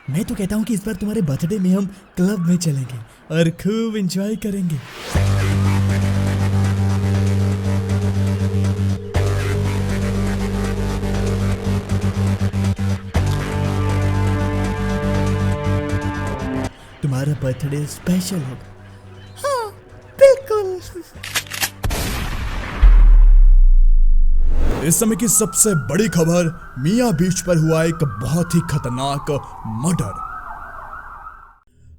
मैं तो कहता हूँ कि इस बार तुम्हारे बर्थडे में हम क्लब में चलेंगे और खूब एंजॉय करेंगे। तुम्हारा बर्थडे स्पेशल होगा। हाँ बिल्कुल। इस समय की सबसे बड़ी खबर, मियाँ बीच पर हुआ एक बहुत ही खतरनाक मर्डर।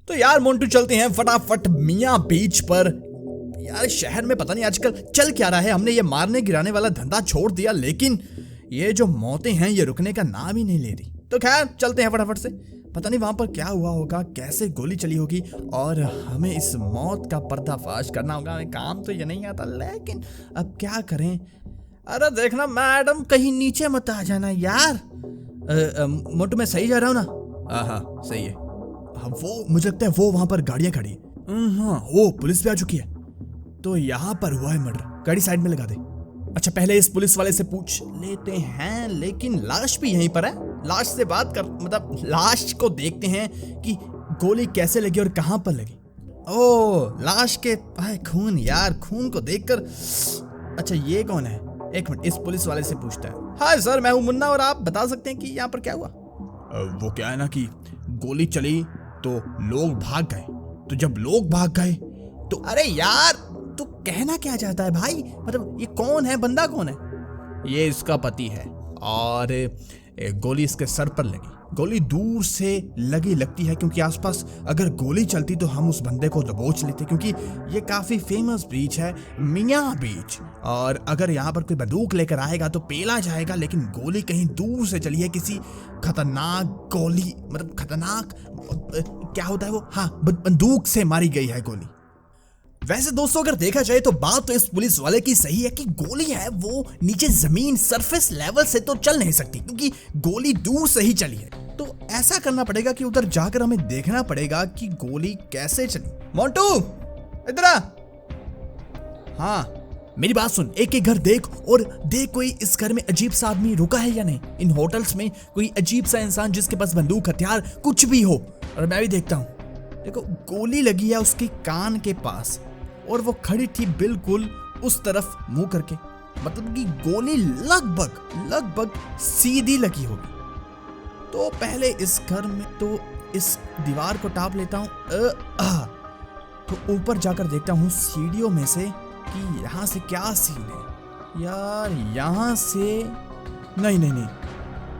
तो यार मोन्टू चलते हैं फटाफट मियाँ बीच पर। यार शहर में पता नहीं आजकल चल क्या रहा है। हमने ये मारने गिराने वाला धंधा छोड़ दिया, लेकिन ये जो मौतें हैं ये रुकने का नाम ही नहीं ले रही। तो खैर चलते हैं फटाफट से। पता नहीं वहां पर क्या हुआ होगा, कैसे गोली चली होगी, और हमें इस मौत का पर्दाफाश करना होगा। हमें काम तो ये नहीं आता, लेकिन अब क्या करें। अरे देखना मैडम, कहीं नीचे मत आ जाना यार। मोटू मैं सही जा रहा हूँ ना? हाँ सही है। हाँ, वो मुझे लगता है वो वहां पर गाड़ियां खड़ी है। हाँ वो पुलिस भी आ चुकी है। तो यहाँ पर हुआ है मर्डर। गाड़ी साइड में लगा दे। अच्छा पहले इस पुलिस वाले से पूछ लेते हैं, लेकिन लाश भी यहीं पर है। लाश से बात कर, मतलब लाश को देखते हैं कि गोली कैसे लगी और कहां पर लगी। ओ लाश के खून, यार खून को देखकर। अच्छा ये कौन है? एक मिनट, इस पुलिस वाले से पूछता है। हाय सर, मैं हूं मुन्ना, और आप बता सकते हैं कि यहाँ पर क्या हुआ? वो क्या है ना कि गोली चली तो लोग भाग गए। तो जब लोग भाग गए तो अरे यार तू कहना क्या चाहता है भाई? मतलब ये कौन है, बंदा कौन है? ये इसका पति है, और गोली इसके सर पर लगी। गोली दूर से लगती है, क्योंकि आसपास अगर गोली चलती तो हम उस बंदे को दबोच लेते, क्योंकि ये काफी फेमस बीच है, मियाँ बीच। और अगर यहाँ पर कोई बंदूक लेकर आएगा तो पेला जाएगा, लेकिन गोली कहीं दूर से चली है, किसी खतरनाक गोली, मतलब खतरनाक क्या होता है वो, हाँ बंदूक से मारी गई है गोली। वैसे दोस्तों अगर देखा जाए तो बात तो इस पुलिस वाले की सही है कि गोली है वो नीचे जमीन सरफेस लेवल से तो चल नहीं सकती, क्योंकि गोली दूर से ही चली है। तो ऐसा करना पड़ेगा कि उधर जाकर हमें देखना पड़ेगा कि गोली कैसे चली। मोंटू इधर आ। हाँ मेरी बात सुन, एक एक घर देख और देख कोई इस घर में अजीब सा आदमी रुका है या नहीं। इन होटल्स में कोई अजीब सा इंसान जिसके पास बंदूक, हथियार कुछ भी हो। और मैं भी देखता हूँ। देखो गोली लगी है उसके कान के पास, और वो खड़ी थी बिल्कुल उस तरफ मुंह करके, मतलब कि गोली लगभग सीधी लगी होगी। तो पहले इस घर में तो इस दीवार को टाप लेता हूँ, तो ऊपर जाकर देखता हूँ सीढ़ियों में से कि यहाँ से क्या सीन है। यार यहाँ से नहीं,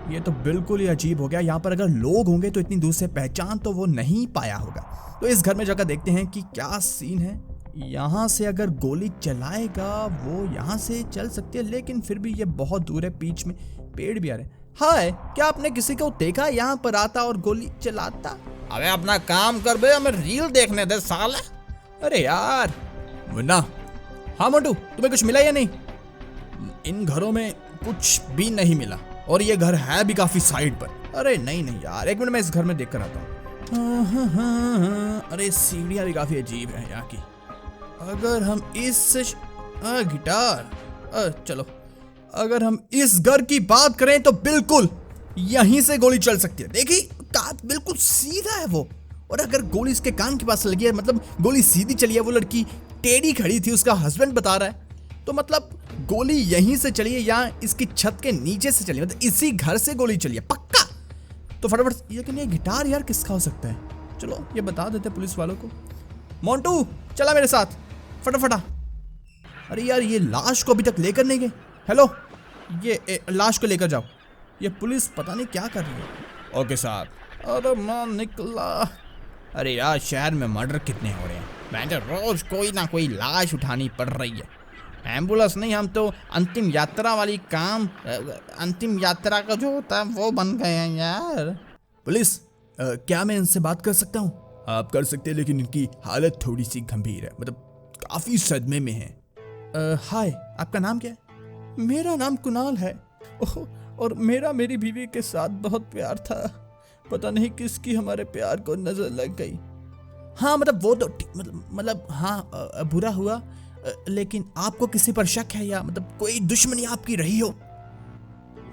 ये तो बिल्कुल ही अजीब हो गया। यहाँ पर अगर लोग होंगे तो इतनी दूर से पहचान तो वो नहीं पाया होगा। तो इस घर में जाकर देखते हैं कि क्या सीन है। यहाँ से अगर गोली चलाएगा वो यहाँ से चल सकती है, लेकिन फिर भी ये बहुत दूर है, बीच में पेड़ भी आ रहे हैं। हाय, क्या आपने किसी को देखा यहाँ पर आता और गोली चलाता? अबे अपना काम कर बे, हमें रील देखने दे साला। अरे यार मुन्ना। हाँ मोटू, तुम्हें कुछ मिला या नहीं? इन घरों में कुछ भी नहीं मिला, और ये घर है भी काफी साइड पर। अरे नहीं यार, एक मिनट मैं इस घर में देख कर आता हूँ। अरे सीढ़ियाँ भी काफी अजीब है यहाँ की। अगर हम इस गिटार, चलो अगर हम इस घर की बात करें तो बिल्कुल यहीं से गोली चल सकती है। देखिए बिल्कुल सीधा है वो, और अगर गोली इसके कान के पास लगी है, मतलब गोली सीधी चली है। वो लड़की टेढ़ी खड़ी थी, उसका हस्बैंड बता रहा है, तो मतलब गोली यहीं से चली है या इसकी छत के नीचे से चली है, मतलब इसी घर से गोली चली है पक्का। तो फटाफट, लेकिन ये गिटार यार किसका हो सकता है? चलो ये बता देते पुलिस वालों को। मोंटू चला मेरे साथ फटाफटा। अरे यार ये लाश को अभी तक लेकर नहीं गए। हेलो, ये लाश को लेकर जाओ। ये पुलिस पता नहीं क्या कर रही है। ओके साहब। अरे मैं निकला। अरे यार शहर में मर्डर कितने हो रहे हैं, मैं तो रोज कोई ना कोई लाश उठानी पड़ रही है। एम्बुलेंस नहीं, हम तो अंतिम यात्रा वाली काम, अंतिम यात्रा का जो होता है वो बन गए हैं यार। पुलिस, क्या मैं इनसे बात कर सकता हूँ? आप कर सकते हैं, लेकिन इनकी हालत थोड़ी सी गंभीर है, मतलब काफी सदमे में है। हाय, आपका नाम क्या है? मेरा नाम कुणाल है। और मेरा मेरी बीवी के साथ बहुत प्यार था, पता नहीं किसकी हमारे प्यार को नजर लग गई। हाँ मतलब वो तो मतलब हाँ बुरा हुआ, लेकिन आपको किसी पर शक है या मतलब कोई दुश्मनी आपकी रही हो?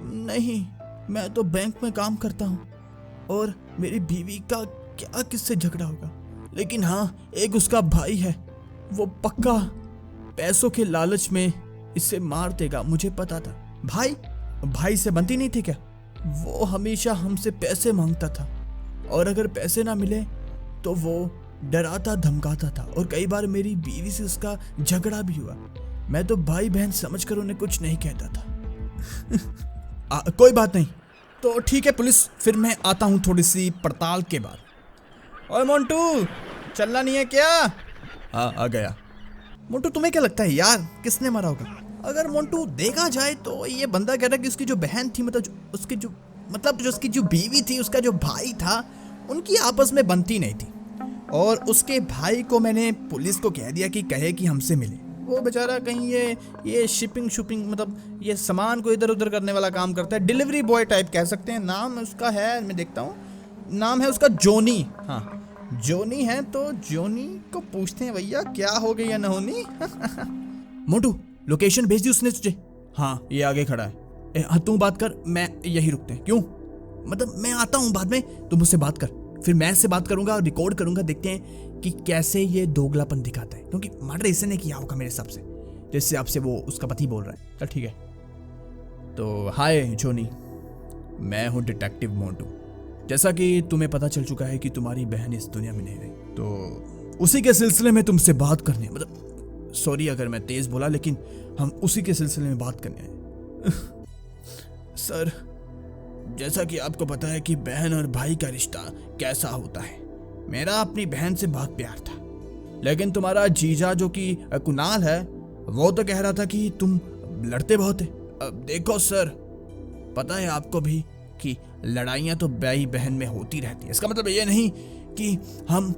नहीं, मैं तो बैंक में काम करता हूँ। और मेरी बीवी का क्या किससे झगड़ा होगा, लेकिन हाँ एक उसका भाई है, वो पक्का पैसों के लालच में इसे मार देगा, मुझे पता था। भाई से बनती नहीं थी क्या? वो हमेशा हमसे पैसे मांगता था और अगर पैसे ना मिले तो वो डराता धमकाता था और कई बार मेरी बीवी से उसका झगड़ा भी हुआ। मैं तो भाई बहन समझकर उन्हें कुछ नहीं कहता था। कोई बात नहीं, तो ठीक है पुलिस, फिर मैं आता हूँ थोड़ी सी पड़ताल के बाद। ओए मोंटू, चलना नहीं है क्या? हाँ आ गया। मोंटू तुम्हें क्या लगता है यार किसने मारा होगा? अगर मोंटू देखा जाए तो ये बंदा कह रहा है कि उसकी जो बहन थी, मतलब जो उसकी जो बीवी थी, उसका जो भाई था, उनकी आपस में बनती नहीं थी और उसके भाई को मैंने पुलिस को कह दिया कि कहे कि हमसे मिले। वो बेचारा कहीं ये शिपिंग मतलब ये सामान को इधर उधर करने वाला काम करता है, डिलीवरी बॉय टाइप कह सकते हैं। नाम उसका है, मैं देखता हूँ, नाम है उसका जोनी। हाँ जोनी है, तो जोनी को पूछते हैं भैया क्या हो गई या नहोनी। मोटू लोकेशन भेज दी उसने तुझे? हाँ ये आगे खड़ा है। हाँ तू बात कर, मैं यही रुकते हैं। क्यों? मतलब मैं आता हूँ बाद में, तुम मुझसे बात कर, फिर मैं इससे बात करूंगा और रिकॉर्ड करूंगा, देखते हैं कि कैसे ये दोगलापन दिखाता है, क्योंकि मर्डर इसने नहीं किया होगा मेरे हिसाब से, जिससे आपसे वो उसका पति बोल रहा है। चल ठीक है। तो हाय जोनी, मैं हूँ डिटेक्टिव मोंटू। जैसा कि तुम्हें पता चल चुका है कि तुम्हारी बहन इस दुनिया में नहीं रही, तो उसी के सिलसिले में तुमसे बात करनी है। मतलब सॉरी अगर मैं तेज बोला, लेकिन हम उसी के सिलसिले में बात करने आए। सर जैसा कि आपको पता है कि बहन और भाई का रिश्ता कैसा होता है, मेरा अपनी बहन से बहुत प्यार था, लेकिन तुम्हारा जीजा जो कि कुणाल है, वो तो कह रहा था कि तुम लड़ते बहुत है। अब देखो सर, पता है आपको भी कि लड़ाइयाँ तो भाई बहन में होती रहती है, इसका मतलब ये नहीं कि हम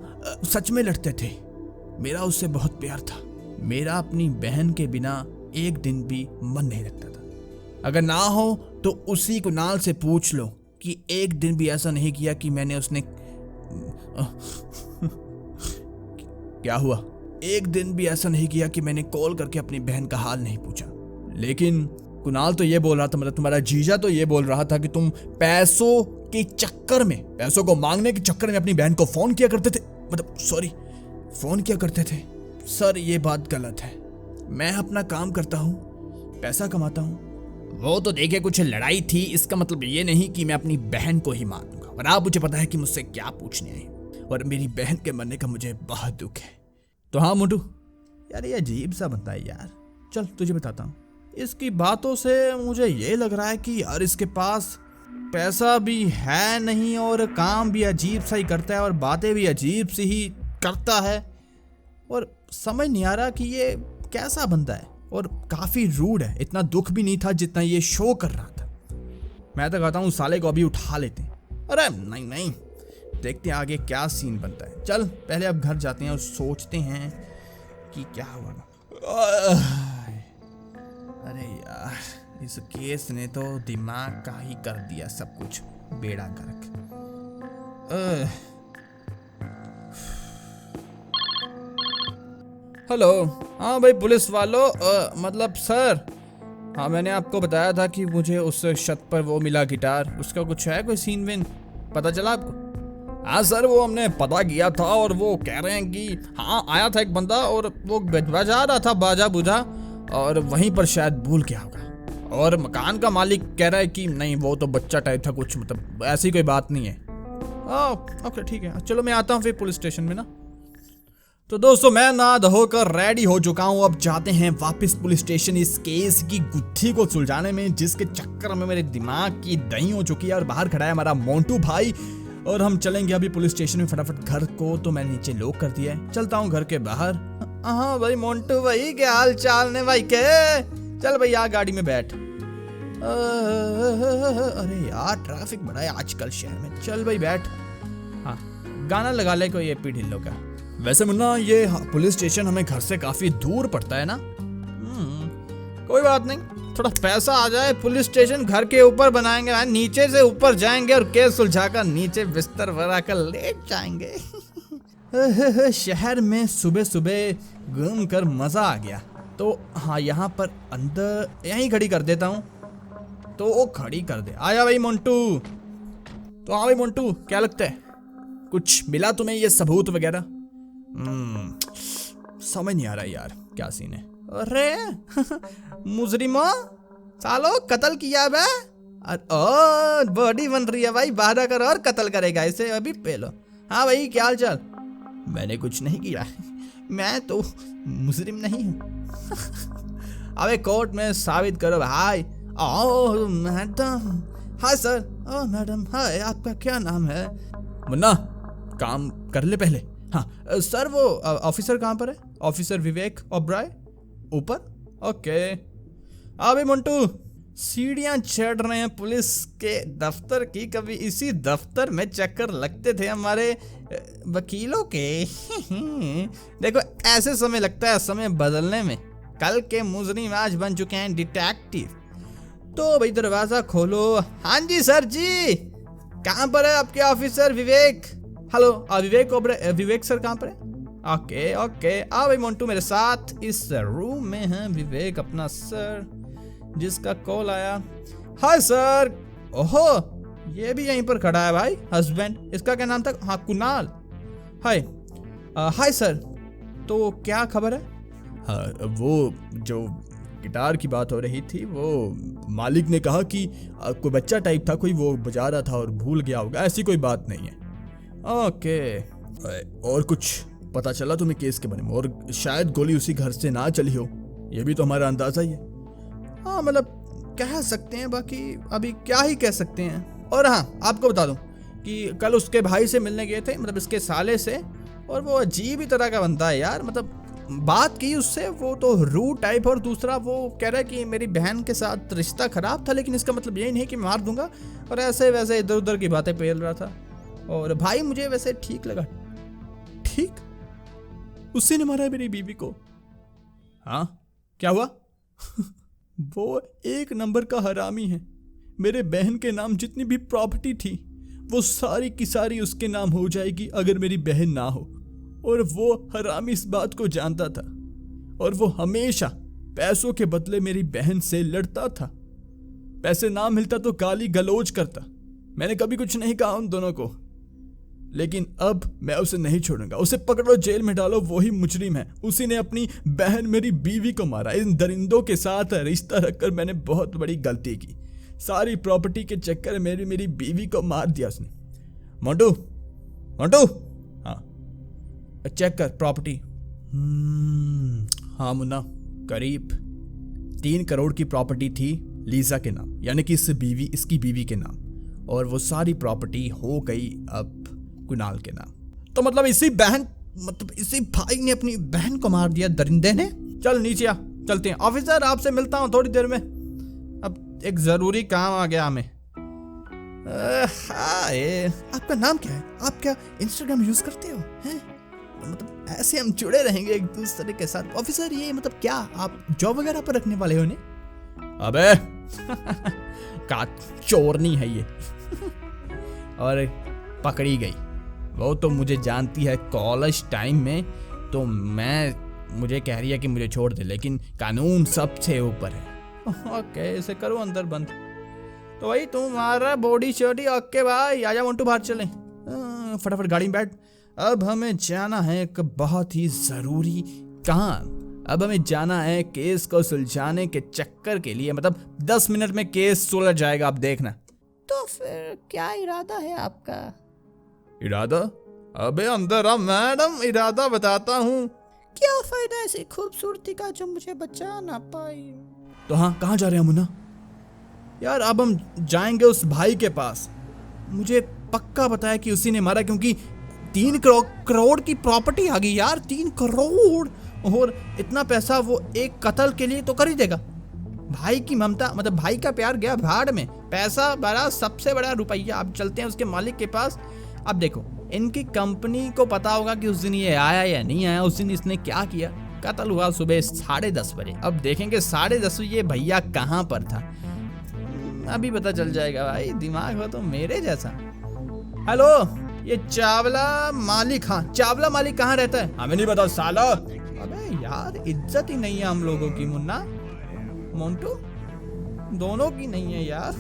सच में लड़ते थे। मेरा उससे बहुत प्यार था, मेरा अपनी बहन के बिना एक दिन भी मन नहीं लगता था। अगर ना हो तो उसी कुणाल से पूछ लो कि एक दिन भी ऐसा नहीं किया कि मैंने उसने क्या हुआ, एक दिन भी ऐसा नहीं किया कि मैंने कॉल करके अपनी बहन का हाल नहीं पूछा। लेकिन कुणाल तो ये बोल रहा था, मतलब तुम्हारा जीजा तो ये बोल रहा था कि तुम पैसों के चक्कर में, पैसों को मांगने के चक्कर में अपनी बहन को फोन किया करते थे, फोन किया करते थे। सर ये बात गलत है, मैं अपना काम करता हूँ, पैसा कमाता हूँ। वो तो देखे कुछ लड़ाई थी, इसका मतलब ये नहीं कि मैं अपनी बहन को ही मार दूंगा, और आप मुझे पता है कि मुझसे क्या पूछने आए, और मेरी बहन के मरने का मुझे बहुत दुख है। तो हाँ मोटू, यार ये अजीब सा बंदा है यार। चल तुझे बताता हूँ, इसकी बातों से मुझे ये लग रहा है कि यार इसके पास पैसा भी है नहीं और काम भी अजीब सा ही करता है और बातें भी अजीब सी ही करता है, और समझ नहीं आ रहा कि ये कैसा बंदा है, और काफी रूड है। इतना दुख भी नहीं था जितना ये शो कर रहा था। मैं तो कहता हूँ साले को अभी उठा लेते हैं। अरे नहीं, देखते हैं आगे क्या सीन बनता है। चल पहले अब घर जाते हैं और सोचते हैं कि क्या हुआ। अरे यार इस केस ने तो दिमाग का ही कर दिया सब कुछ बेड़ा गर्क। हेलो, हाँ भाई पुलिस वालों, मतलब सर, हाँ मैंने आपको बताया था कि मुझे उस छत पर वो मिला गिटार, उसका कुछ है कोई सीन विन पता चला आपको? हाँ सर वो हमने पता किया था और वो कह रहे हैं कि हाँ आया था एक बंदा और वो बजा रहा था बाजा बुझा और वहीं पर शायद भूल गया होगा, और मकान का मालिक कह रहा है कि नहीं वो तो बच्चा टाइप था कुछ, मतलब ऐसी कोई बात नहीं है। ओके ठीक है, चलो मैं आता हूँ फिर पुलिस स्टेशन में ना। तो दोस्तों मैं ना धोकर रेडी हो चुका हूँ, अब जाते हैं वापस पुलिस स्टेशन इस केस की गुत्थी को सुलझाने में, जिसके चक्कर में मेरे दिमाग की दही हो चुकी है। और बाहर खड़ा है हमारा मोंटू भाई, और हम चलेंगे अभी पुलिस स्टेशन में फटाफट घर को। तो मैंने नीचे लॉक कर दिया है, चलता हूँ घर के बाहर। हाँ भाई मोंटू भाई क्या हाल चाल ने भाई के? चल भाई आ गाड़ी में बैठ। अरे यार ट्रैफिक बड़ा है आजकल शहर में, चल भाई बैठ। हाँ गाना लगा ले कोई एपी ढिल्लो का। वैसे मुन्ना ये पुलिस स्टेशन हमें घर से काफी दूर पड़ता है ना? कोई बात नहीं, थोड़ा पैसा आ जाए पुलिस स्टेशन घर के ऊपर बनाएंगे, नीचे से ऊपर जाएंगे और केस सुलझाकर नीचे बिस्तर बना कर लेट जाएंगे। शहर में सुबह सुबह घूम कर मजा आ गया। तो हाँ यहाँ पर अंदर यहीं खड़ी कर देता हूँ, तो वो खड़ी कर दे। आया भाई मोंटू। तो हाँ भाई मोंटू, क्या लगता है, कुछ मिला तुम्हें ये सबूत वगैरह? समझ नहीं आ रहा यार, क्या सीन है। अरे मुजरिमो, सालो कत्ल किया बे। बॉडी बन रही है भाई, 12 करोड़ और कत्ल करेगा इसे अभी पहलो। हाँ भाई, क्या हाल चाल? मैंने कुछ नहीं किया, मैं तो मुजरिम नहीं हूँ। अबे कोर्ट में साबित करो भाई। ओह मैडम, हाय सर। ओह मैडम, हाय, आपका क्या नाम है? मुन्ना, काम कर ले पहले। हाँ सर, वो ऑफिसर कहाँ पर है? ऑफिसर विवेक ओबराय, ऊपर। ओके। अबे मोंटू, सीढ़ियां चढ़ रहे हैं पुलिस के दफ्तर की। कभी इसी दफ्तर में चक्कर लगते थे हमारे वकीलों के। देखो, ऐसे समय लगता है समय बदलने में। कल के मुजरिम आज बन चुके हैं डिटेक्टिव। तो भाई दरवाजा खोलो। हाँ जी सर जी, कहाँ पर है आपके ऑफिसर विवेक? हेलो विवेक ओबराय, विवेक सर कहाँ पर है? ओके ओके, आ भाई मोंटू मेरे साथ इस रूम में है विवेक अपना सर, जिसका कॉल आया। Hi sir. ओहो, ये भी यहीं पर खड़ा है भाई, हस्बैंड। इसका क्या नाम था? हाँ, कुणाल। हाय। हाय सर, तो क्या खबर है? हाँ, वो जो गिटार की बात हो रही थी, वो मालिक ने कहा कि कोई बच्चा टाइप था, कोई वो बजा रहा था और भूल गया होगा, ऐसी कोई बात नहीं है। ओके। और कुछ पता चला तुम्हें केस के बारे में? और शायद गोली उसी घर से ना चली हो, ये भी तो हमारा अंदाजा ही है। हाँ मतलब कह सकते हैं, बाकी अभी क्या ही कह सकते हैं। और हाँ, आपको बता दूं कि कल उसके भाई से मिलने गए थे, मतलब इसके साले से, और वो अजीब ही तरह का बनता है यार। मतलब बात की उससे, वो तो रूड टाइप, और दूसरा वो कह रहा है कि मेरी बहन के साथ रिश्ता खराब था, लेकिन इसका मतलब यही नहीं कि मैं मार दूंगा, और ऐसे वैसे इधर उधर की बातें पेल रहा था। और भाई मुझे वैसे ठीक लगा। ठीक? उसी ने मारा मेरी बीवी को? हाँ, क्या हुआ? वो एक नंबर का हरामी है। मेरे बहन के नाम जितनी भी प्रॉपर्टी थी, वो सारी की सारी उसके नाम हो जाएगी अगर मेरी बहन ना हो। और वो हरामी इस बात को जानता था, और वो हमेशा पैसों के बदले मेरी बहन से लड़ता था। पैसे ना मिलता तो गाली गलौज करता। मैंने कभी कुछ नहीं कहा उन दोनों को, लेकिन अब मैं उसे नहीं छोड़ूंगा। उसे पकड़ो, जेल में डालो, वही मुजरिम है। उसी ने अपनी बहन मेरी बीवी को मारा। इन दरिंदों के साथ रिश्ता रखकर मैंने बहुत बड़ी गलती की। सारी प्रॉपर्टी के चक्कर में मेरी बीवी को मार दिया उसने। मोंटू, मोंटू, हाँ चेक कर प्रॉपर्टी। हाँ मुन्ना, करीब 3 करोड़ की प्रॉपर्टी थी लीजा के नाम, यानी कि इसकी बीवी के नाम, और वो सारी प्रॉपर्टी हो गई अब कुणाल के नाम। तो मतलब इसी भाई ने अपनी बहन को मार दिया, दरिंदे ने। चल नीचे आ, चलते हैं। ऑफिसर, आपसे मिलता हूँ थोड़ी देर में, अब एक जरूरी काम आ गया हमें। आपका नाम क्या है? आप क्या इंस्टाग्राम यूज करते हो? हैं? मतलब ऐसे हम जुड़े रहेंगे एक दूसरे के साथ। ऑफिसर, ये मतलब क्या आप जॉब वगैरह पर रखने वाले हो ने? अबे का चोरनी है ये। और पकड़ी गई। वो तो मुझे जानती है, कॉलेज टाइम में तो मुझे कह रही है कि मुझे छोड़ दे, लेकिन कानून सबसे ऊपर है। ओके, इसे करो अंदर बंद। तो भाई तुम्हारा बॉडी शॉडी ओके भाई, आजा मोंटू बाहर चले। फटाफट गाड़ी में बैठ। अब हमें जाना है एक बहुत ही जरूरी काम। अब हमें जाना है केस को सुलझाने के चक्कर के लिए, मतलब 10 मिनट में केस सुलझ जाएगा, आप देखना। तो फिर क्या इरादा है आपका? इरादा? अबे अंदर आ मैडम, इरादा बताता हूँ। क्या फायदा ऐसी खूबसूरती का जो मुझे बचा ना पाई? तो हाँ, कहाँ जा रहे हैं मुन्ना? यार अब हम जाएंगे उस भाई के पास। मुझे पक्का पता है कि उसी ने मारा, क्योंकि 3 करोड़ की प्रॉपर्टी आ गई यार। 3 करोड़, और इतना पैसा वो एक कत्ल के लिए तो कर ही देगा। भाई की ममता, मतलब भाई का प्यार गया भाड़ में। पैसा बड़ा, सबसे बड़ा रुपया। अब चलते हैं उसके मालिक के पास। अब देखो, इनकी कंपनी को पता होगा कि उस दिन ये आया या नहीं आया, उस दिन इसने क्या किया। कत्ल हुआ सुबह 10:30 बजे। अब देखेंगे 10:30 ये भैया कहाँ पर था, अभी पता चल जाएगा। भाई दिमाग हो तो मेरे जैसा। हेलो, ये चावला मालिक, हाँ चावला मालिक कहाँ रहता है? हमें नहीं पता साला। अबे यार, इज्जत ही नहीं है हम लोगों की। मुन्ना, मोंटू, दोनों की नहीं है यार।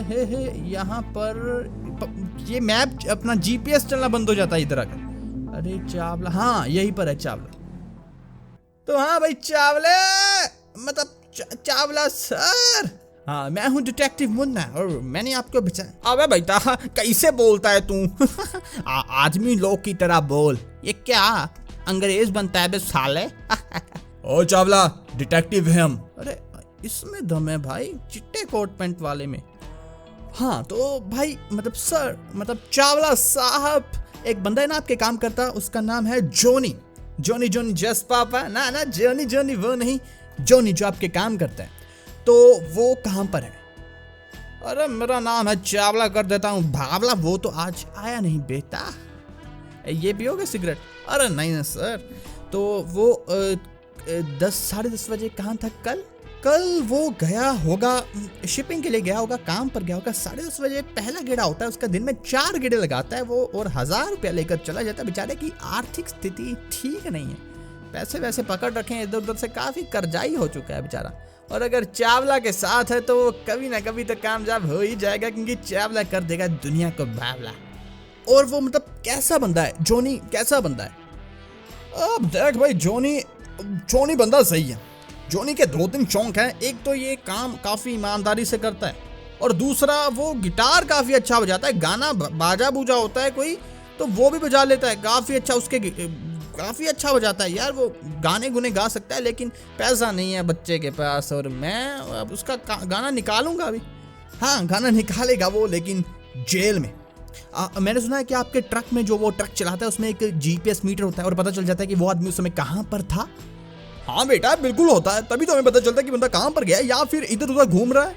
हे यहाँ पर ये मैप अपना जीपीएस चलना बंद हो जाता है इधर आकर। अरे चावला, हाँ यहीं पर है चावला। तो हाँ भाई चावले, मतलब चावला सर। हाँ मैं हूँ डिटेक्टिव मुन्ना और मैंने आपको बचाया। अबे बेटा कैसे बोलता है तू? आदमी लोग की तरह बोल। ये क्या अंग्रेज बनता है बे साले? ओ चावला, डिटेक्टिव है हम। अरे इसमें दम है भाई, चिट्टे कोट पैंट वाले में। हाँ तो भाई मतलब सर, मतलब चावला साहब, एक बंदा है ना आपके काम करता, उसका नाम है जोनी। जोनी जोनी जस पापा, ना जोनी जोनी वो नहीं, जोनी जो आपके काम करता है। तो वो कहाँ पर है? अरे मेरा नाम है चावला, कर देता हूँ भावला। वो तो आज आया नहीं बेटा। ये पियोगे सिगरेट? अरे नहीं ना सर। तो वो 10 साढ़े 10 बजे कहाँ था कल वो गया होगा, शिपिंग के लिए गया होगा, काम पर गया होगा। 10:30 बजे पहला गेड़ा होता है उसका, दिन में 4 गेड़े लगाता है वो, और 1000 रुपया लेकर चला जाता है। बेचारे की आर्थिक स्थिति ठीक नहीं है, पैसे वैसे पकड़ रखे हैं इधर उधर से, काफी कर्जाई हो चुका है बेचारा। और अगर चावला के साथ है तो कभी ना कभी तो कामयाब हो ही जाएगा, क्योंकि चावला कर देगा दुनिया को बावला। और वो मतलब कैसा बंदा है जोनी, कैसा बंदा है? अब देख भाई, जोनी बंदा सही है। जोनी के 2-3 शौक हैं। एक तो ये काम काफी ईमानदारी से करता है, और दूसरा वो गिटार काफी अच्छा बजाता है। गाना बाजा बूजा होता है कोई तो वो भी बजा लेता है काफी अच्छा। उसके काफी अच्छा बजाता है यार, वो गाने गुने गा सकता है, लेकिन पैसा नहीं है बच्चे के पास, और मैं अब उसका गाना निकालूंगा अभी। हाँ गाना निकालेगा वो, लेकिन जेल में। मैंने सुना है कि आपके ट्रक में, जो वो ट्रक चलाता है, उसमें एक जीपीएस मीटर होता है और पता चल जाता है कि वो आदमी उस समय कहाँ पर था। हाँ बेटा बिल्कुल होता है, तभी तो हमें पता चलता है कि बंदा कहाँ पर गया है या फिर इधर उधर घूम रहा है।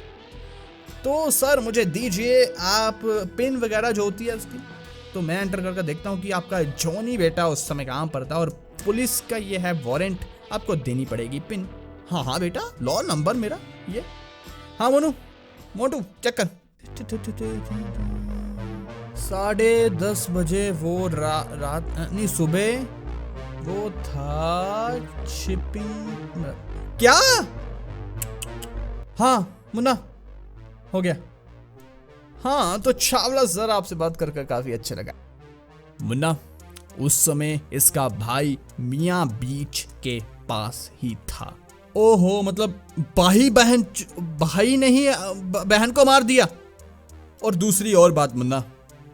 तो सर मुझे दीजिए आप पिन वगैरह जो होती है उसकी, तो मैं एंटर करके देखता हूँ कि आपका जोनी बेटा उस समय कहाँ पर था, और पुलिस का ये है वारंट, आपको देनी पड़ेगी पिन। हाँ बेटा, लॉ नंबर मेरा ये। हाँ मोटू चेक कर। 10:30 बजे वो रात नहीं सुबह वो था शिपिंग। क्या? हाँ मुन्ना हो गया। हाँ तो चावला सर, आपसे बात कर काफी अच्छा लगा। मुन्ना, उस समय इसका भाई मियाँ बीच के पास ही था। ओहो, मतलब भाई ने ही बहन को मार दिया। और दूसरी और बात मुन्ना,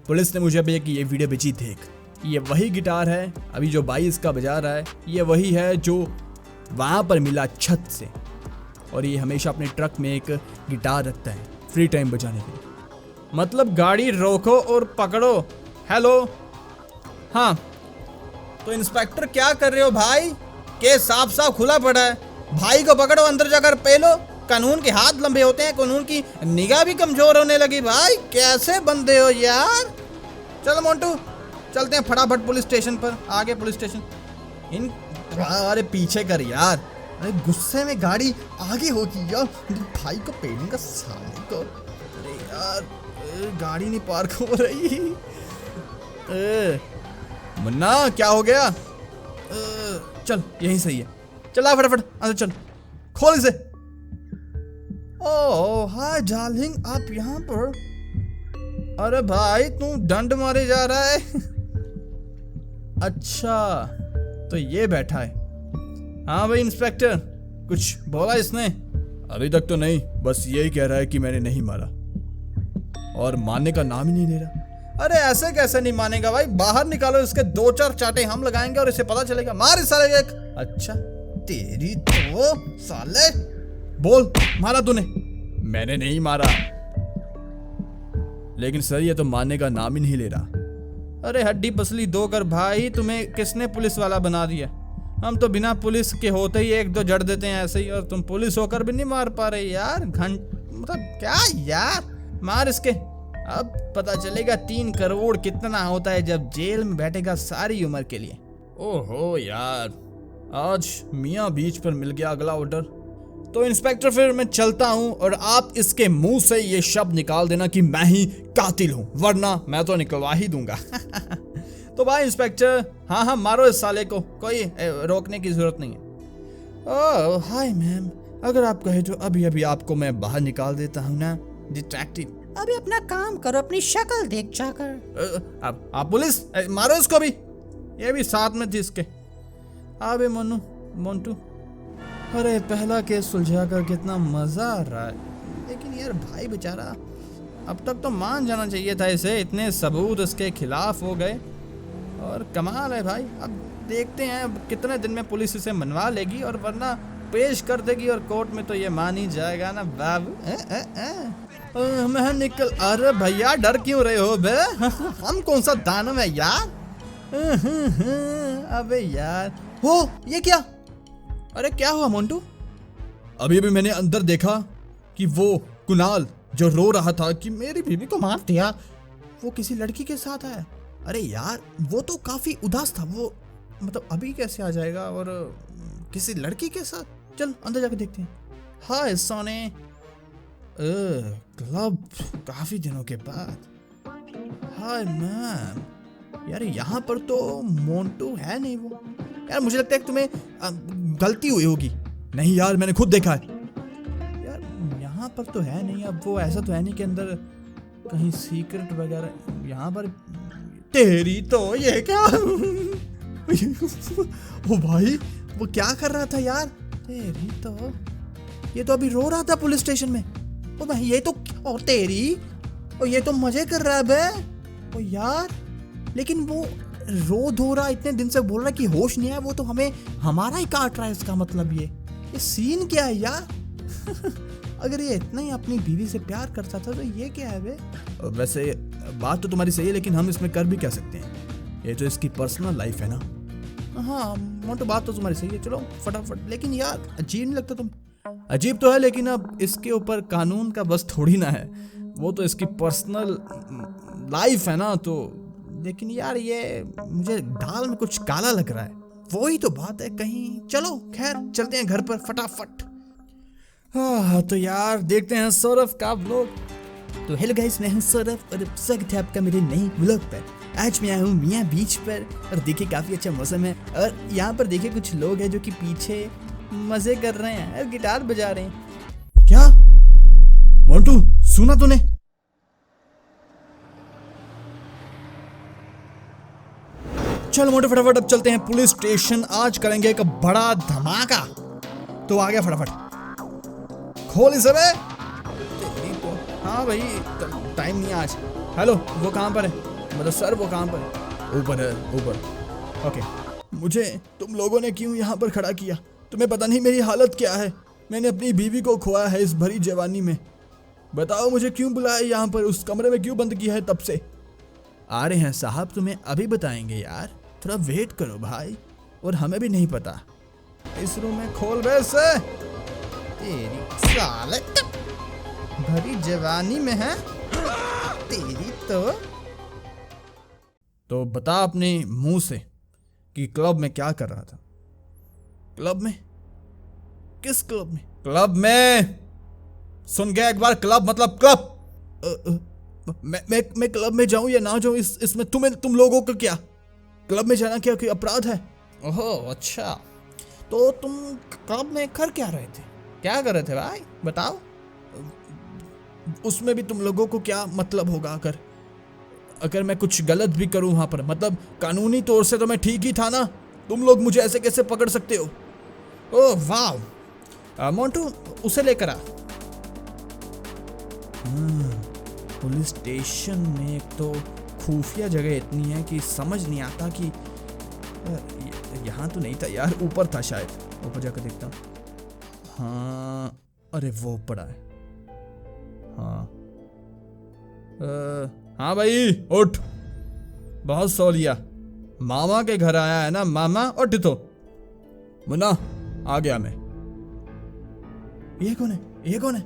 पुलिस ने मुझे भेजा कि ये वीडियो भेजी, देख ये वही गिटार है अभी जो भाई इसका बजा रहा है, ये वही है जो वहां पर मिला छत से, और ये हमेशा अपने ट्रक में एक गिटार रखता है फ्री टाइम बजाने के लिए। मतलब गाड़ी रोको और पकड़ो। हेलो, हाँ तो इंस्पेक्टर क्या कर रहे हो भाई? केस साफ साफ खुला पड़ा है, भाई को पकड़ो, अंदर जाकर पेलो। कानून के हाथ लंबे होते हैं, कानून की निगाह भी कमजोर होने लगी। भाई कैसे बंदे हो यार। चलो मोंटू चलते हैं फटाफट पुलिस स्टेशन पर। आगे पुलिस स्टेशन। अरे पीछे कर यार, अरे गुस्से में गाड़ी आगे होगी यार, भाई को पेलूंगा साले को। अरे यार गाड़ी नहीं पार्क हो रही। मुन्ना क्या हो गया? चल यही सही है, चला फटाफट अंदर चल, खोल इसे। ओह हाय डार्लिंग, आप यहाँ पर? अरे भाई तू डंड मारे जा रहा है। अच्छा तो ये बैठा है। हाँ भाई इंस्पेक्टर, कुछ बोला इसने? अभी तक तो नहीं, बस यही कह रहा है कि मैंने नहीं मारा, और मानने का नाम ही नहीं ले रहा। अरे ऐसे कैसे नहीं मानेगा भाई, बाहर निकालो इसके, 2-4 चाटे हम लगाएंगे और इसे पता चलेगा। मार इस साले एक। अच्छा तेरी तो साले, बोल मारा तूने? मैंने नहीं मारा। लेकिन सर ये तो मानने का नाम ही नहीं ले रहा। अरे हड्डी पसली दो कर भाई, तुम्हें किसने पुलिस वाला बना दिया? हम तो बिना पुलिस के होते ही 1-2 जड़ देते हैं ऐसे ही, और तुम पुलिस होकर भी नहीं मार पा रहे यार। मतलब क्या यार, मार इसके। अब पता चलेगा 3 करोड़ कितना होता है जब जेल में बैठेगा सारी उम्र के लिए। ओहो यार, आज मियाँ बीच पर मिल गया अगला ऑर्डर। तो इंस्पेक्टर फिर मैं चलता हूँ, और आप इसके मुंह से ये शब्द निकाल देना कि मैं ही कातिल हूँ, वरना मैं तो निकलवा ही दूंगा। तो भाई इंस्पेक्टर, हाँ मारो इस साले को, कोई रोकने की जरूरत नहीं है। ओह हाय मैम, अगर आप कहे तो अभी अभी आपको मैं बाहर निकाल देता हूँ ना, डिस्ट्रैक्टिंग। अबे अपना काम करो, अपनी शक्ल देख जाकर। अब आप पुलिस मारो इसको भी, ये भी साथ में थी इसके। अबे मोंटू, अरे पहला केस सुलझा कर कितना मजा आ रहा है, लेकिन यार भाई बेचारा अब तक तो मान जाना चाहिए था इसे, इतने सबूत इसके खिलाफ हो गए और कमाल है भाई। अब देखते हैं अब कितने दिन में पुलिस इसे मनवा लेगी और वरना पेश कर देगी और कोर्ट में तो ये मान ही जाएगा ना बाबू। मैं निकल, अरे भैया डर क्यों रहे हो बे? हम कौन सा दानव है यार? अबे यार, हो ये क्या? अरे क्या हुआ मोंटू? अभी भी मैंने अंदर देखा कि वो कुणाल जो रो रहा था कि मेरी बीवी को मार दिया, वो किसी लड़की के साथ है। अरे यार वो तो काफी उदास था, वो मतलब अभी कैसे आ जाएगा और किसी लड़की के साथ? चल अंदर जाके देखते हैं। हाय सोने, क्लब काफी दिनों के बाद। हाय मैम, यार यहाँ पर तो मोंटू है नहीं वो। यार मुझे लगता है कि तुम्हें गलती हुई होगी। नहीं यार मैंने खुद देखा है यार, यहाँ पर तो है नहीं। अब वो ऐसा तो है नहीं कि अंदर कहीं सीक्रेट वगैरह यहाँ पर। तेरी तो ये क्या? ओ भाई वो क्या कर रहा था यार? तेरी तो ये तो अभी रो रहा था पुलिस स्टेशन में। ओ भाई ये तो, और तेरी ओ ये तो मजे कर रहा है बे। ओ यार लेकिन वो रो धो रहा, इतने दिन से बोल रहा कि होश नहीं है, वो तो हमें हमारा ही काट रहा है। इसका मतलब ये सीन क्या है यार? अगर ये इतना ही अपनी बीवी से प्यार करता था तो ये क्या है बे? वैसे बात तो तुम्हारी सही है, लेकिन हम इसमें कर भी क्या सकते हैं, ये तो इसकी पर्सनल लाइफ है ना। हाँ मोंटू बात तो तुम्हारी सही है, चलो फटाफट। लेकिन यार अजीब नहीं लगता तुम? अजीब तो है, लेकिन अब इसके ऊपर कानून का बस थोड़ी ना है, वो तो इसकी पर्सनल लाइफ है ना। तो लेकिन यार ये मुझे दाल में कुछ काला लग रहा है, वही तो बात है कहीं। चलो खैर चलते हैं घर पर फटाफट। हाँ तो यार देखते हैं सौरभ का व्लॉग। तो हेलो गाइस, मैं हूँ सौरभ और स्वागत है आपका मेरे नए व्लॉग पर। आज मैं आया हूँ मियाँ बीच पर और देखिए काफी अच्छा मौसम है और यहाँ पर देखिए कुछ लोग हैं जो कि पीछे मजे कर रहे हैं और गिटार बजा रहे हैं। क्या मोंटू सुना तूने? चल मोटे फटाफट अब चलते हैं पुलिस स्टेशन, आज करेंगे एक बड़ा धमाका। तो आ गया फटाफट, खोल इसे बे। हाँ भाई टाइम नहीं आज। हेलो वो कहाँ पर है? मतलब सर वो कहाँ पर है? ऊपर है ऊपर। ओके, मुझे तुम लोगों ने क्यों यहाँ पर खड़ा किया? तुम्हें पता नहीं मेरी हालत क्या है? मैंने अपनी बीवी को खोया है इस भरी जवानी में। बताओ मुझे क्यों बुलाया यहाँ पर, उस कमरे में क्यों बंद किया है तब से? आ रहे हैं साहब, तुम्हें अभी बताएंगे यार, थोड़ा वेट करो भाई। और हमें भी नहीं पता। इस रूम में खोल वैसे। तेरी साले भरी जवानी में है तेरी तो बता अपने मुंह से कि क्लब में क्या कर रहा था? क्लब में? किस क्लब में? क्लब में सुन गया एक बार, क्लब मतलब क्लब। मैं क्लब में जाऊं या ना जाऊं इसमें तुम लोगों का क्या? क्लब में जाना क्या कोई अपराध है? ओहो अच्छा, तो तुम क्लब में कर क्या रहे थे? क्या कर रहे थे भाई बताओ? उसमें भी तुम लोगों को क्या मतलब होगा अगर मैं कुछ गलत भी करूं वहां पर? मतलब कानूनी तौर से तो मैं ठीक ही था ना, तुम लोग मुझे ऐसे कैसे पकड़ सकते हो? ओह वाह मोंटू उसे लेकर आ। पुलिस स्टेशन में एक तो खुफिया जगह इतनी है कि समझ नहीं आता कि यहाँ तो नहीं था यार, ऊपर था शायद, ऊपर जाकर देखता हूँ। हाँ अरे वो पड़ा है। हाँ भाई उठ, बहुत सो लिया। मामा के घर आया है ना, मामा उठ। तो मुन्ना आ गया मैं। ये कौन है? ये कौन है?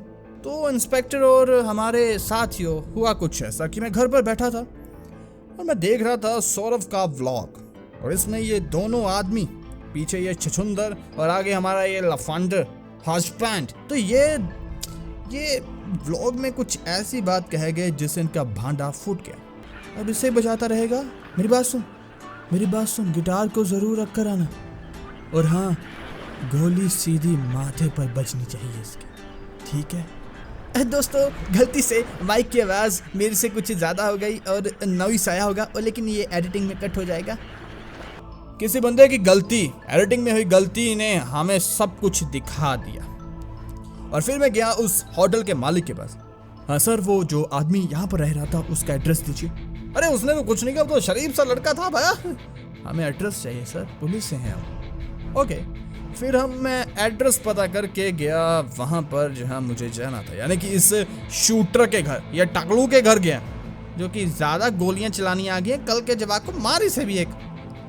तो इंस्पेक्टर और हमारे साथियों, हुआ कुछ ऐसा कि मैं घर पर बैठा था और मैं देख रहा था सौरभ का व्लॉग, और इसमें ये दोनों आदमी, पीछे ये छछुंदर और आगे हमारा ये लफांडर हस्बैंड, तो ये व्लॉग में कुछ ऐसी बात कह गए जिससे इनका भांडा फूट गया। अब इसे बजाता रहेगा। मेरी बात सुन, गिटार को जरूर रख कर आना, और हाँ गोली सीधी माथे पर बजनी चाहिए इसके, ठीक है? दोस्तों गलती से माइक की आवाज़ मेरे से कुछ ज़्यादा हो गई और नॉइस आया होगा, और लेकिन ये एडिटिंग में कट हो जाएगा। किसी बंदे की गलती, एडिटिंग में हुई गलती ने हमें सब कुछ दिखा दिया। और फिर मैं गया उस होटल के मालिक के पास। हाँ सर, वो जो आदमी यहाँ पर रह रहा था उसका एड्रेस दीजिए। अरे उसने तो कुछ नहीं किया, तो शरीफ सा लड़का था भैया। हमें एड्रेस चाहिए सर, पुलिस से हैं हम। ओके, फिर मैं एड्रेस पता करके गया वहाँ पर जहाँ मुझे जाना था, यानी कि इस शूटर के घर या टकलू के घर गया, जो कि ज़्यादा गोलियाँ चलानी आ गई हैं, कल के जवाब को मारी से भी एक।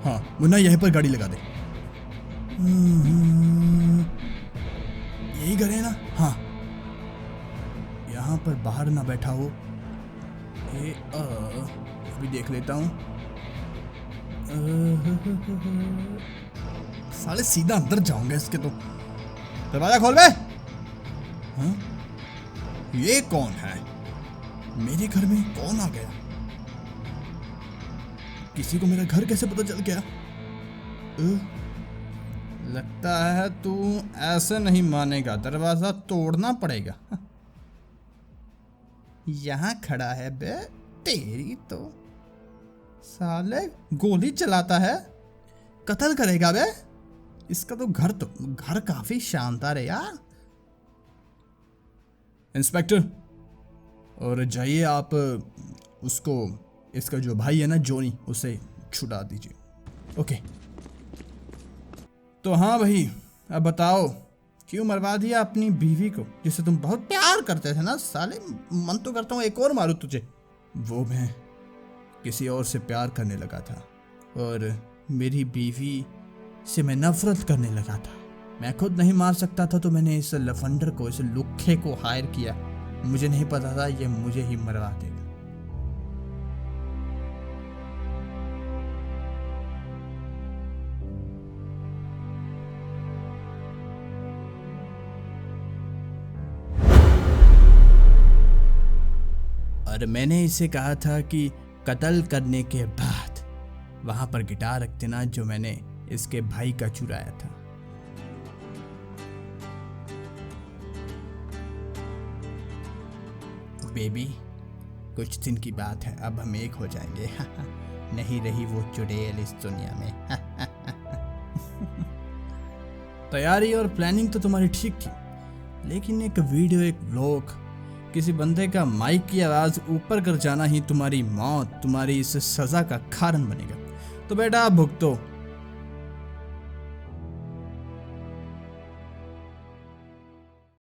हाँ मुन्ना, यहीं पर गाड़ी लगा दे। यही घर है ना? हाँ, यहाँ पर बाहर ना बैठा हो। अभी देख लेता हूँ। साले सीधा अंदर जाऊंगा इसके तो। दरवाजा खोल बे। हाँ? ये कौन है? मेरे घर में कौन आ गया? किसी को मेरा घर कैसे पता चल गया? लगता है तू ऐसे नहीं मानेगा, दरवाजा तोड़ना पड़ेगा। यहाँ खड़ा है बे, तेरी तो। साले गोली चलाता है, कत्ल करेगा बे। इसका तो घर काफी शानदार है यार। इंस्पेक्टर, और जाइए आप उसको, इसका जो भाई है ना जोनी, उसे छुड़ा दीजिए। ओके। तो हाँ भाई, अब बताओ क्यों मरवा दिया अपनी बीवी को, जिसे तुम बहुत प्यार करते थे ना? साले मन तो करता हूँ एक और मारूं तुझे। वो मैं किसी और से प्यार करने लगा था, और मेरी बीवी से मैं नफरत करने लगा था। मैं खुद नहीं मार सकता था, तो मैंने इस लफंडर को, इस लुखे को हायर किया। मुझे नहीं पता था ये मुझे ही मरवा देगा। और मैंने इसे कहा था कि कत्ल करने के बाद वहां पर गिटार रख देना, जो मैंने इसके भाई का चुराया था। बेबी, कुछ दिन की बात है, अब हम एक हो जाएंगे। नहीं रही वो चुड़ैल इस दुनिया में। तैयारी और प्लानिंग तो तुम्हारी ठीक थी, लेकिन एक वीडियो, एक व्लॉग, किसी बंदे का माइक की आवाज़ ऊपर कर जाना ही तुम्हारी मौत, तुम्हारी इस सज़ा का कारण बनेगा। तो बेटा भुगतो,